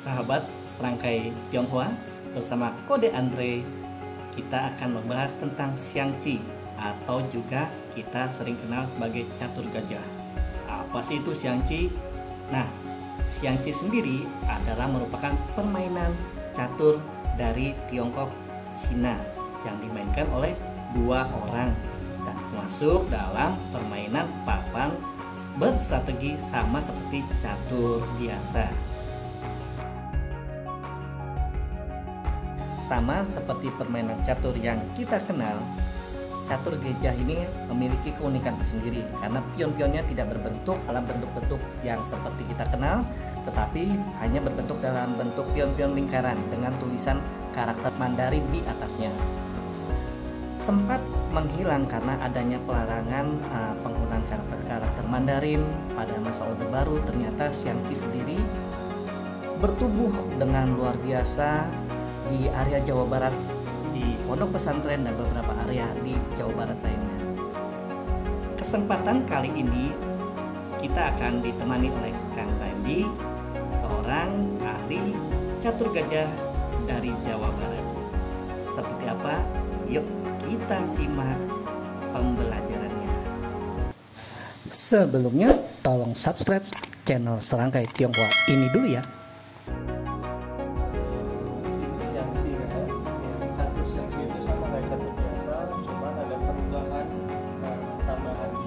sahabat serangkai Tionghoa, bersama Kode Andre kita akan membahas tentang Xiangqi atau juga kita sering kenal sebagai catur gajah. Apa sih itu Xiangqi? Nah, Xiangqi sendiri adalah merupakan permainan catur dari Tiongkok Cina yang dimainkan oleh dua orang dan masuk dalam permainan papan berstrategi sama seperti catur biasa. Sama seperti permainan catur yang kita kenal, catur gajah ini memiliki keunikan sendiri karena pion-pionnya tidak berbentuk dalam bentuk-bentuk yang seperti kita kenal, tetapi hanya berbentuk dalam bentuk pion-pion lingkaran dengan tulisan karakter Mandarin di atasnya. Sempat menghilang karena adanya pelarangan penggunaan karakter Mandarin pada masa Orde Baru. Ternyata Xiangqi sendiri bertumbuh dengan luar biasa di area Jawa Barat, di pondok pesantren dan beberapa area di Jawa Barat lainnya. Kesempatan kali ini kita akan ditemani oleh Kang Randy, seorang ahli catur gajah dari Jawa Barat. Seperti apa? Yuk kita simak pembelajarannya. Sebelumnya tolong subscribe channel Serangkai Tionghoa ini dulu ya.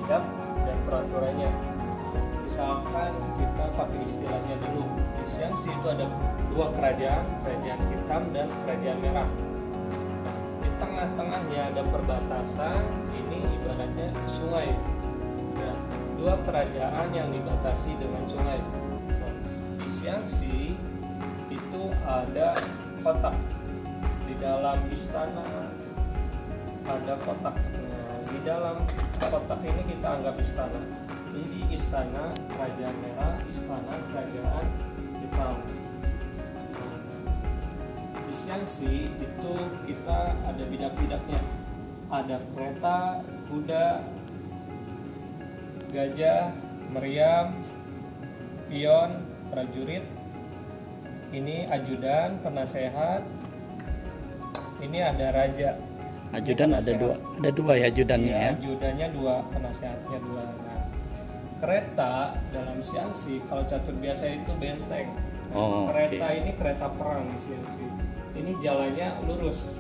Dan peraturannya, misalkan kita pakai istilahnya dulu, di Xiangqi itu ada dua kerajaan hitam dan kerajaan merah. Di tengah-tengahnya ada perbatasan, ini ibaratnya sungai. Nah, dua kerajaan yang dibatasi dengan sungai. Nah, di Xiangqi itu ada kotak, di dalam istana ada kotak. Di dalam kotak ini kita anggap istana. Jadi istana kerajaan merah, istana kerajaan hitam. Di Xiangqi itu kita ada bidak-bidaknya. Ada kereta, kuda, gajah, meriam, pion, prajurit. Ini ajudan, penasehat. Ini ada raja. Ajudan ada dua ya ajudannya ya. Ajudannya dua, penasehatnya dua. Nah, kereta dalam Xiangqi kalau catur biasa itu benteng. Kereta ini kereta perang di Xiangqi. Ini jalannya lurus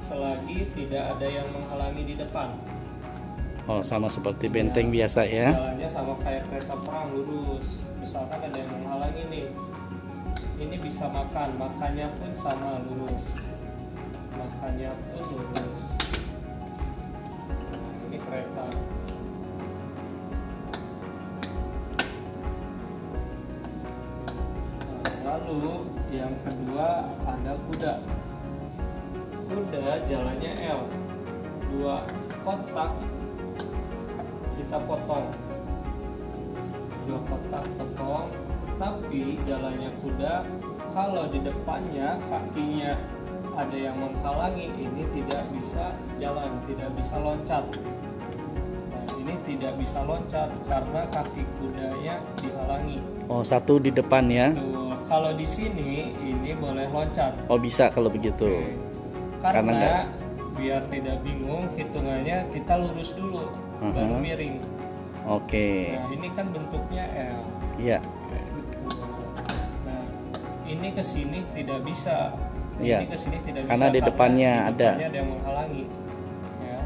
selagi tidak ada yang menghalangi di depan. Oh, sama seperti benteng biasa ya. Jalannya sama kayak kereta perang lurus. Misalkan ada yang menghalangi nih. Ini bisa makannya pun sama lurus. Makannya pun lurus. Ini kereta. Lalu yang kedua ada kuda. Kuda jalannya L. Dua kotak kita potong. Dua kotak potong. Tetapi jalannya kuda kalau di depannya kakinya ada yang menghalangi, ini tidak bisa jalan, tidak bisa loncat. Nah, ini tidak bisa loncat karena kaki kudanya dihalangi. Oh, satu di depan ya. Tuh, kalau di sini ini boleh loncat. Oh, bisa kalau begitu. Oke. Karena biar tidak bingung, hitungannya kita lurus dulu, baru miring. Oke. Nah, ini kan bentuknya L. Iya. Nah, ini ke sini tidak bisa. Iya. Ini ke sini tidak bisa karena di depannya ada yang menghalangi. Ya.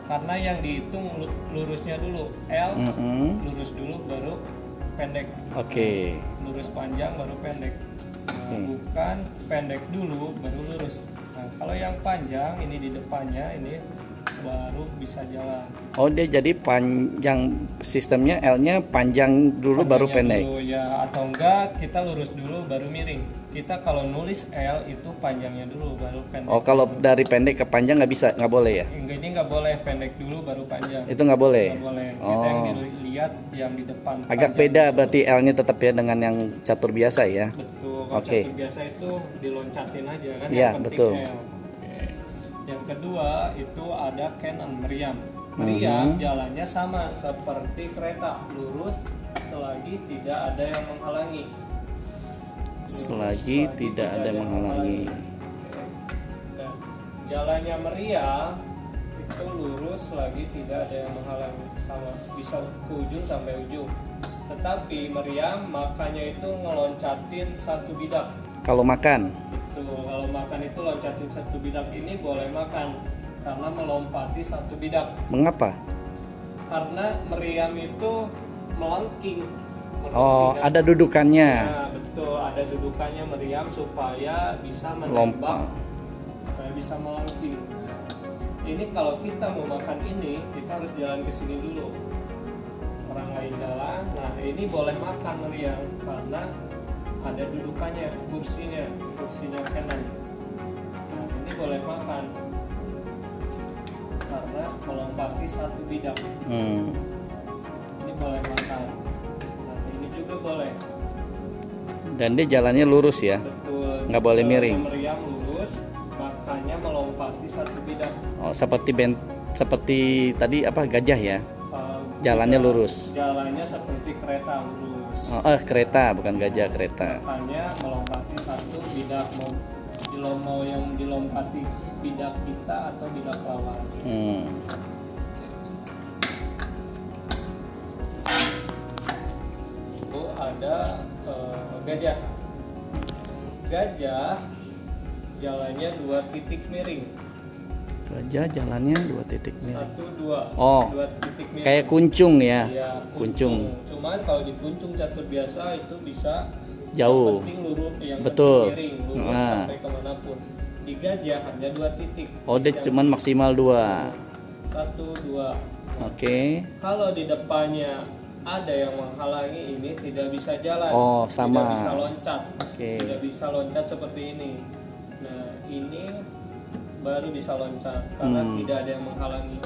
Karena yang dihitung lurusnya dulu L, lurus dulu baru pendek. Oke. Lurus panjang baru pendek. Nah, bukan pendek dulu baru lurus. Nah, kalau yang panjang ini di depannya ini baru bisa jalan. Oh, dia jadi panjang, sistemnya L-nya panjang dulu baru pendek. Dulu, ya, atau enggak kita lurus dulu baru miring. Kita kalau nulis L itu panjangnya dulu baru pendek. Oh, kalau dari pendek ke panjang nggak bisa, nggak boleh ya? Enggak, ini nggak boleh, pendek dulu baru panjang. Itu nggak boleh. Nggak boleh. Kita yang dilihat yang di depan. Agak beda dulu. Berarti L-nya tetap ya dengan yang catur biasa ya? Betul. Kalau catur biasa itu diloncatin aja kan? Iya, yang penting betul. L. Yang kedua itu ada cannon, meriam. Meriam jalannya sama seperti kereta, lurus selagi tidak ada yang menghalangi. selagi tidak ada yang menghalangi. Dan jalannya meriam itu lurus selagi tidak ada yang menghalangi, sama bisa ke ujung sampai ujung. Tetapi meriam makanya itu ngeloncatin satu bidak. Kalau makan, Tuh, kalau makan itu loncatin satu bidak, ini boleh makan karena melompati satu bidak. mengapa? Karena meriam itu melengking. Oh, Tidak- ada dudukannya. Nah, betul, ada dudukannya meriam supaya bisa menembak, Lompat. supaya bisa melengking. Ini kalau kita mau makan ini, kita harus jalan ke sini dulu. Orang lain jalan, nah ini boleh makan meriam karena ada dudukannya, kursinya kanan. Nah, ini boleh makan karena melompati satu bidak. Ini boleh makan. Nah, ini juga boleh. Dan dia jalannya lurus ya. Betul. Nggak boleh Kalau miring. meriam lurus, makanya melompati satu bidak. Oh, seperti tadi apa, gajah ya? Jalannya Juga lurus. Jalannya seperti kereta lurus. Oh, kereta, bukan gajah, kereta. Makanya melompati satu bidak, mau yang dilompati bidak kita atau bidak lawan. Itu ada gajah. Gajah jalannya 2 titik miring. Gajah jalannya 2 titik miring. 1, 2. Oh, 2 titik miring. Kayak kuncung ya. Iya, Kuncung. Cuman kalau di kuncung catur biasa itu bisa Jauh. yang penting lurus, yang Betul. penting miring, lurus Nah. sampai kemanapun. Di gajah hanya 2 titik. Oh, dia Yang cuman maksimal 2. 1, 2. Oke. Kalau di depannya ada yang menghalangi, ini tidak bisa jalan. Oh, sama. Tidak bisa loncat. Oke. Tidak bisa loncat seperti ini. Nah, ini baru bisa loncat karena tidak ada yang menghalangi.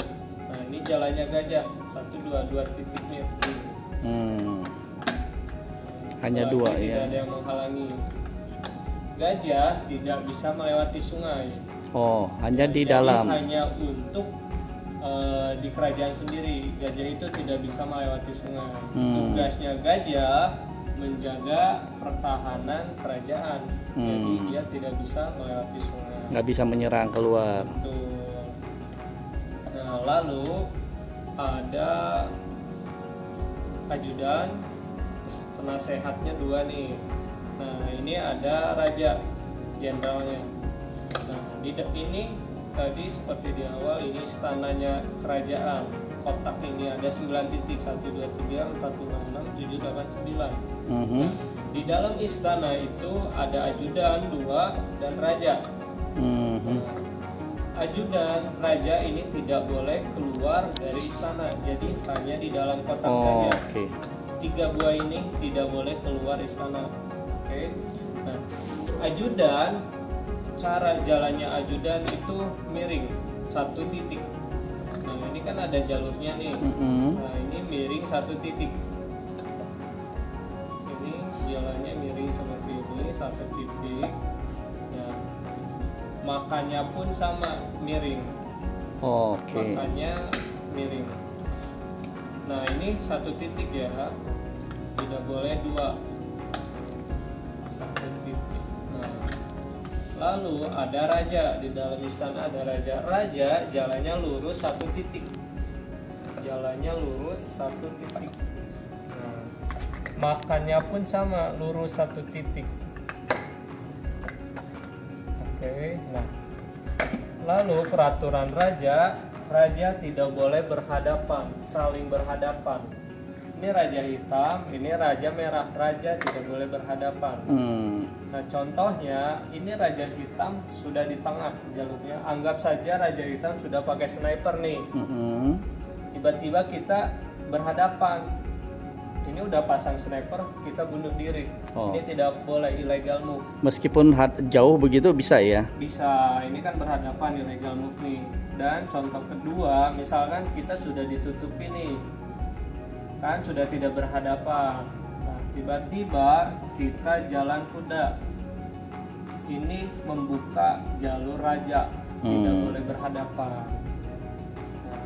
Nah, ini jalannya gajah. 1, 2 titik miring. Hanya Selagi 2 tidak ya. ada yang menghalangi. Gajah tidak bisa melewati sungai. Oh, hanya di Jadi dalam. hanya untuk di kerajaan sendiri. Gajah itu tidak bisa melewati sungai. Tugasnya gajah menjaga pertahanan kerajaan. Jadi dia tidak bisa melewati sungai. Nggak bisa menyerang keluar. Betul. Nah, lalu ada ajudan, penasehatnya 2 nih. Nah, ini ada raja, jenderalnya. Nah, ini tadi seperti di awal, ini istananya kerajaan. Kotak ini ada 9 titik, 1, 2, 3, 4, 5, 6, 7, 8, 9. Di dalam istana itu ada ajudan 2 dan raja. Ajudan raja ini tidak boleh keluar dari istana, jadi hanya di dalam kotak Oh, saja. oke. 3 buah ini tidak boleh keluar istana. Oke. Nah, ajudan, cara jalannya ajudan itu miring 1 titik. Nah, ini kan ada jalurnya nih. Nah, ini miring 1 titik. Ini jalannya miring seperti ini 1 titik. Nah, makannya pun sama miring. Oke. Makannya miring. Nah, ini 1 titik ya. Tidak boleh 2. 1 titik. Nah, lalu ada raja, di dalam istana ada raja. Raja jalannya lurus 1 titik. Jalannya lurus 1 titik. Nah, makannya pun sama, lurus 1 titik. Oke, nah. Lalu peraturan raja tidak boleh berhadapan, saling berhadapan. Ini raja hitam, ini raja merah. Raja tidak boleh berhadapan. Nah, contohnya ini raja hitam sudah di tengah jalurnya. Anggap saja raja hitam sudah pakai sniper nih. Tiba-tiba kita berhadapan. Ini udah pasang sniper, kita bunuh diri. Oh. Ini tidak boleh, illegal move. Meskipun jauh begitu bisa ya. Bisa, ini kan berhadapan, illegal move nih. Dan contoh kedua, misalkan kita sudah ditutupi nih, kan sudah tidak berhadapan. Nah, tiba-tiba kita jalan kuda. Ini membuka jalur raja, tidak boleh berhadapan. Nah,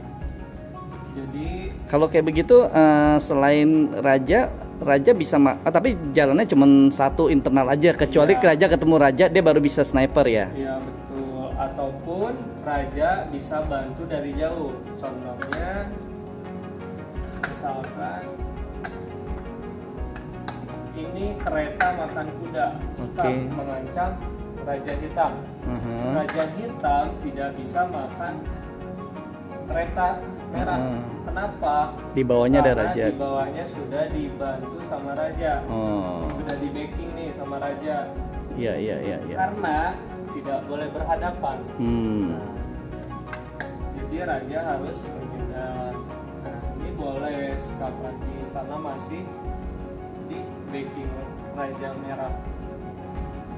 jadi Kalau kayak begitu selain raja raja bisa tapi jalannya cuma satu internal aja, kecuali Iya. raja ketemu raja dia baru bisa sniper ya. Iya betul. Ataupun raja bisa bantu dari jauh. Contohnya, misalkan ini kereta makan kuda, Oke. mengancam raja hitam. Raja hitam tidak bisa makan kereta merah. Kenapa? Di bawahnya ada Karena raja. di bawahnya sudah dibantu sama raja. Sudah di backing nih sama raja. Iya. Karena tidak boleh berhadapan. Jadi raja harus menghindar. Nah, ini boleh sikap lagi karena masih di backing raja merah.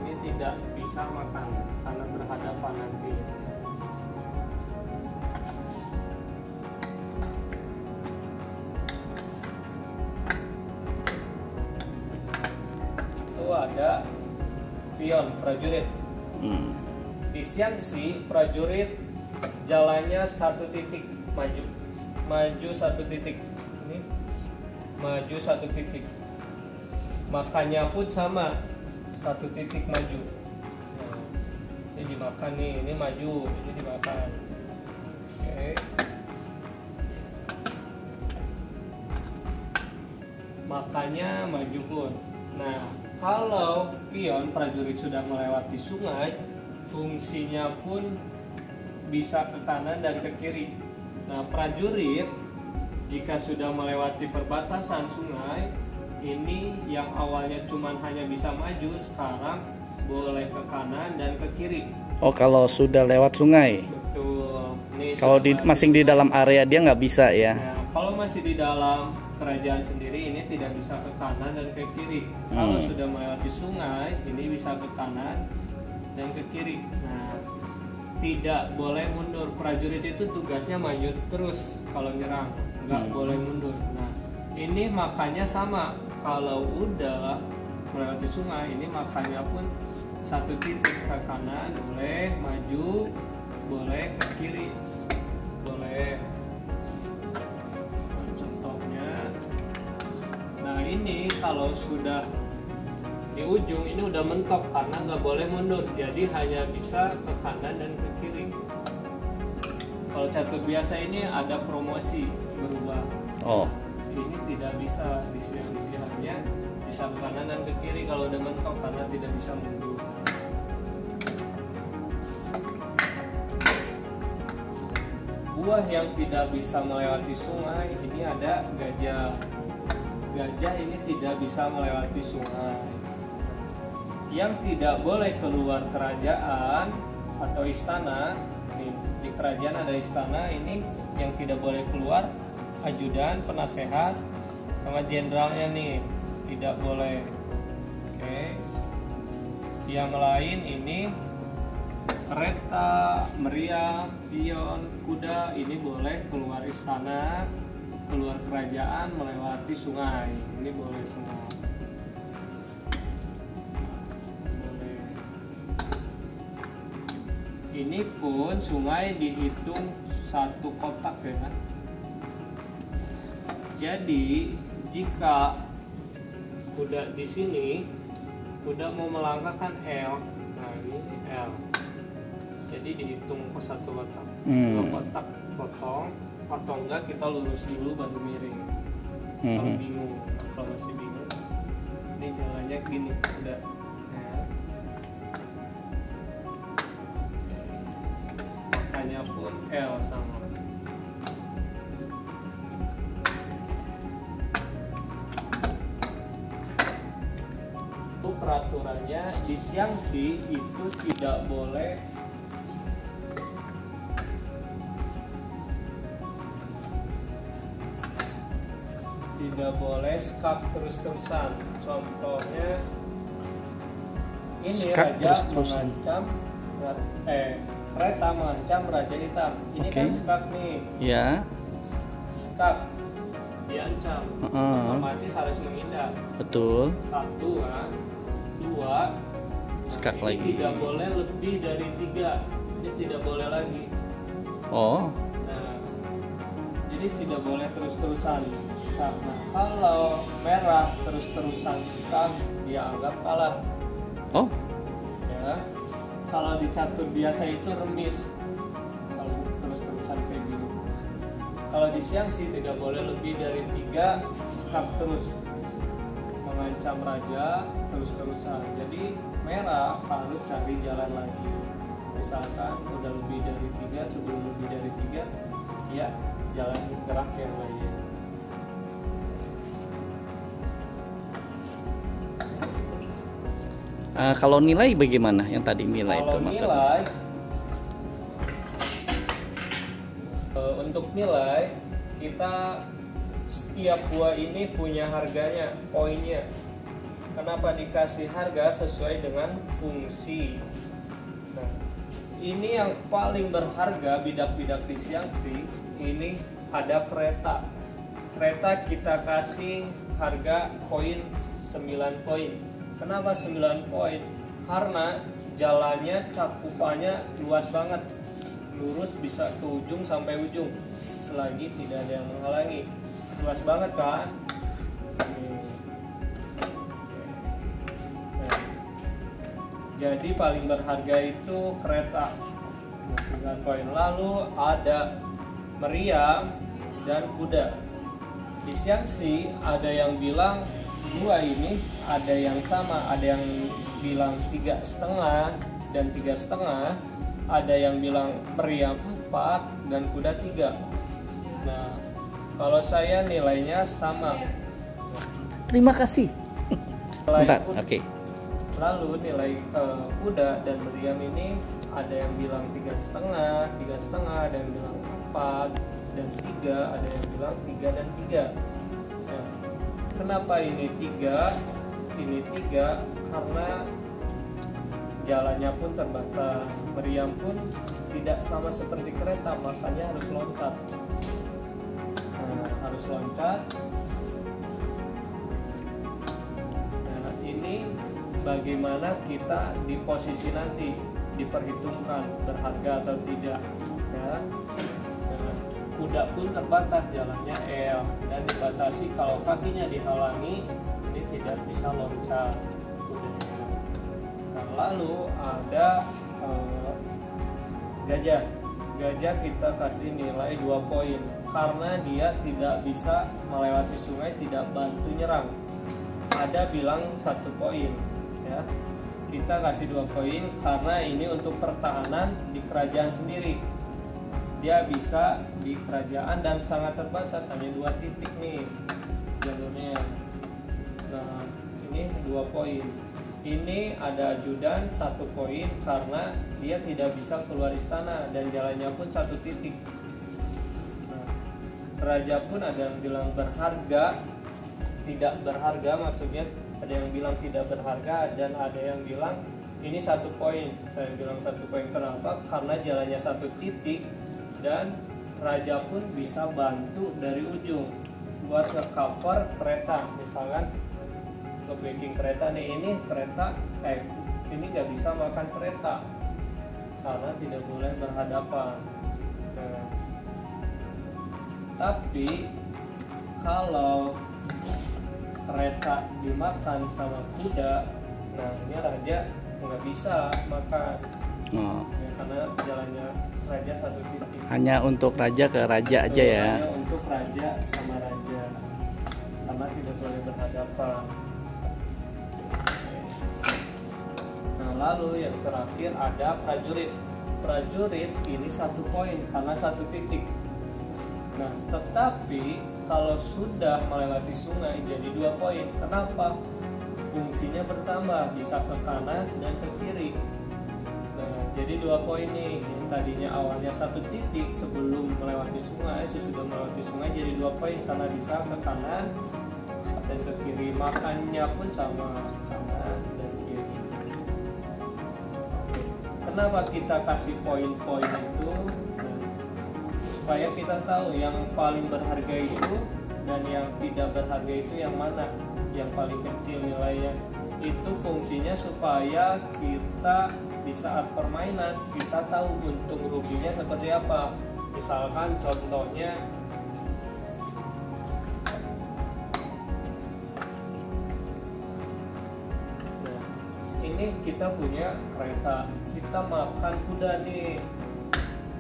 Ini tidak bisa makan karena berhadapan nanti. Itu ada pion prajurit. Di siang si prajurit jalannya satu titik maju satu titik, ini maju satu titik, makannya pun sama satu titik maju. Nah, ini dimakan nih, ini maju, ini dimakan. Oke. Makannya maju pun. Nah, kalau pion prajurit sudah melewati sungai, fungsinya pun bisa ke kanan dan ke kiri. Nah, prajurit jika sudah melewati perbatasan sungai, ini yang awalnya cuman hanya bisa maju, sekarang boleh ke kanan dan ke kiri. Oh, kalau sudah lewat sungai. Betul. Nih, Kalau sudah masih di dalam area dia nggak bisa ya. Nah, kalau masih di dalam kerajaan sendiri ini tidak bisa ke kanan dan ke kiri. Kalau sudah melewati sungai, ini bisa ke kanan dan ke kiri. Nah, tidak boleh mundur. Prajurit itu tugasnya maju terus kalau nyerang, nggak boleh mundur. Nah, ini makannya sama. Kalau udah melewati sungai, ini makannya pun satu titik ke kanan, boleh maju, boleh ke kiri, boleh. Contohnya, nah ini kalau sudah di ujung ini udah mentok karena nggak boleh mundur, jadi hanya bisa ke kanan dan ke kiri. Kalau catur biasa ini ada promosi berubah. Oh. Ini tidak bisa disilang-silangnya, bisa ke kanan dan ke kiri kalau udah mentok karena tidak bisa mundur. Buah yang tidak bisa melewati sungai, ini ada gajah. Gajah ini tidak bisa melewati sungai. Yang tidak boleh keluar kerajaan atau istana, di kerajaan ada istana, ini yang tidak boleh keluar ajudan, penasehat, sama jenderalnya nih, tidak boleh. Oke. Yang lain ini kereta, meriam, pion, kuda, ini boleh keluar istana, keluar kerajaan, melewati sungai, ini boleh semua. Boleh. Ini pun sungai dihitung satu kotak ya. Jadi jika kuda di sini, kuda mau melangkah kan L, nah ini L. Jadi dihitung ke satu kotak. Kalau kotak potong, atau enggak kita lurus dulu baru miring. Kalau bingung, kalau masih bingung, ini jalannya gini, udah L. Makanya pun L sama. Peraturannya di Xiangxi itu tidak boleh skak terus-terusan. Contohnya ini Skak raja terus-terusan. mengancam kereta mengancam raja hitam. Ini kan skak nih. Ya. Skak diancam. Otomatis harus menghindar. Betul. Satu kan. Dua, Skak ini lagi. tidak boleh lebih dari 3. Ini tidak boleh lagi. Oh. Nah, jadi tidak boleh terus-terusan. Nah, kalau merah terus-terusan sikap, dia anggap kalah. Oh, Ya, kalau di catur biasa itu remis. Kalau terus-terusan kayak gini. Kalau di siang sih tidak boleh lebih dari 3 sikap terus, mengancam raja terus-terusan. Jadi merah harus cari jalan lagi. Misalkan udah lebih dari 3, sebelum lebih dari 3, ya jalan gerak yang lain. kalau nilai bagaimana? Yang tadi nilai itu Kalau maksudnya? nilai, untuk nilai kita setiap buah ini punya harganya, poinnya. Kenapa dikasih harga sesuai dengan fungsi? Nah, ini yang paling berharga bidak-bidak di Xiangxi. Ini ada kereta. Kereta kita kasih harga poin 9 poin. Kenapa 9 poin? Karena jalannya cakupannya luas banget, lurus bisa ke ujung sampai ujung selagi tidak ada yang menghalangi. Luas banget kan? Nah, jadi paling berharga itu kereta 9 poin. Lalu ada meriam dan kuda. Di Xiangxi ada yang bilang dua ini ada yang sama, ada yang bilang 3,5 dan 3,5, ada yang bilang meriam 4 dan kuda 3. Nah, kalau saya nilainya sama. Terima kasih. Nilai Bentar, kuda- oke. Lalu nilai kuda dan meriam ini ada yang bilang 3,5, 3,5, ada yang bilang 4 dan 3, ada yang bilang 3 dan 3. Nah, kenapa ini 3? Ini 3 karena jalannya pun terbatas. Meriam pun tidak sama seperti kereta, makanya harus loncat. Nah, harus loncat. Nah, ini bagaimana kita di posisi nanti, diperhitungkan berharga atau tidak. Ya. Nah, kuda pun terbatas jalannya L dan dibatasi kalau kakinya dihalangi ini tidak bisa loncat kudanya. Nah, lalu ada gajah. Gajah kita kasih nilai 2 poin karena dia tidak bisa melewati sungai, tidak bantu nyerang. Ada bilang 1 poin, ya. Kita kasih 2 poin karena ini untuk pertahanan di kerajaan sendiri. Dia bisa di kerajaan dan sangat terbatas, hanya 2 titik nih jalurnya. Nah, ini 2 poin. Ini ada ajudan 1 poin karena dia tidak bisa keluar istana dan jalannya pun 1 titik. Nah, raja pun ada yang bilang berharga, tidak berharga, maksudnya ada yang bilang tidak berharga dan ada yang bilang ini 1 poin. Saya bilang 1 poin kenapa? Karena jalannya 1 titik dan raja pun bisa bantu dari ujung buat nge-cover kereta. Misalkan ke backing kereta nih, ini kereta ini nggak bisa makan kereta karena tidak boleh berhadapan. Nah, tapi kalau kereta dimakan sama kuda, nah ini raja nggak bisa makan. Oh, Ya, karena jalannya raja 1 titik. hanya untuk raja ke raja aja ya. Hanya untuk raja sama raja karena tidak boleh berhadapan. Nah, lalu yang terakhir ada prajurit. Prajurit ini 1 poin karena 1 titik. Nah, tetapi kalau sudah melewati sungai jadi 2 poin. Kenapa? Fungsinya bertambah, bisa ke kanan dan ke kiri. Nah, jadi 2 poin nih. Yang tadinya awalnya 1 titik sebelum melewati sungai, sesudah melewati sungai jadi 2 poin karena bisa ke kanan dan ke kiri. Makannya pun sama, kanan dan kiri. Kenapa kita kasih poin-poin itu? Nah, supaya kita tahu yang paling berharga itu dan yang tidak berharga itu yang mana, yang paling kecil nilainya. Itu fungsinya supaya kita di saat permainan kita tahu untung ruginya seperti apa. Misalkan contohnya ini kita punya kereta, kita makan kuda nih.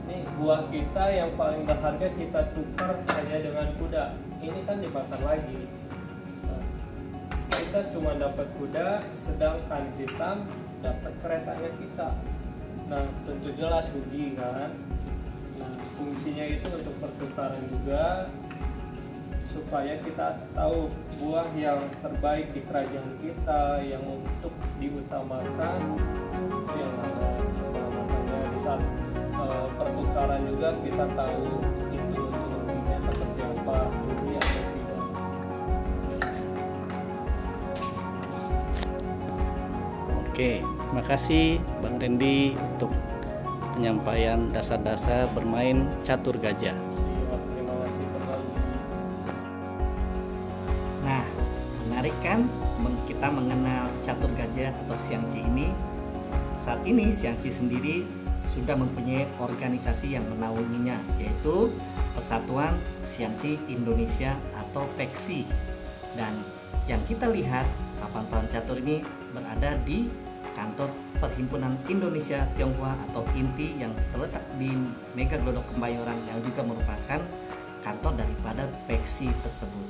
Nih buah kita yang paling berharga kita tukar hanya dengan kuda. Ini kan dimakan lagi. Nah, kita cuma dapat kuda, sedangkan kita dapat keretanya kita. Nah, tentu jelas rugi kan. Nah, fungsinya itu untuk pertukaran juga, supaya kita tahu buah yang terbaik di kerajaan kita yang untuk diutamakan itu yang ada keselamatannya. Di saat pertukaran juga kita tahu itu untuk ruginya seperti apa, rugi atau tidak. Oke, makasih Bang Randy untuk penyampaian dasar-dasar bermain catur gajah. Siap, terima kasih kembali. Nah, menarik kan kita mengenal catur gajah atau Xiangqi ini. Saat ini Xiangqi sendiri sudah mempunyai organisasi yang menaunginya, yaitu Persatuan Xiangqi Indonesia atau PEXI. Dan yang kita lihat papan catur ini berada di kantor Perhimpunan Indonesia Tionghoa atau INTI yang terletak di Mega Glodok Kemayoran, yang juga merupakan kantor daripada PEXI tersebut.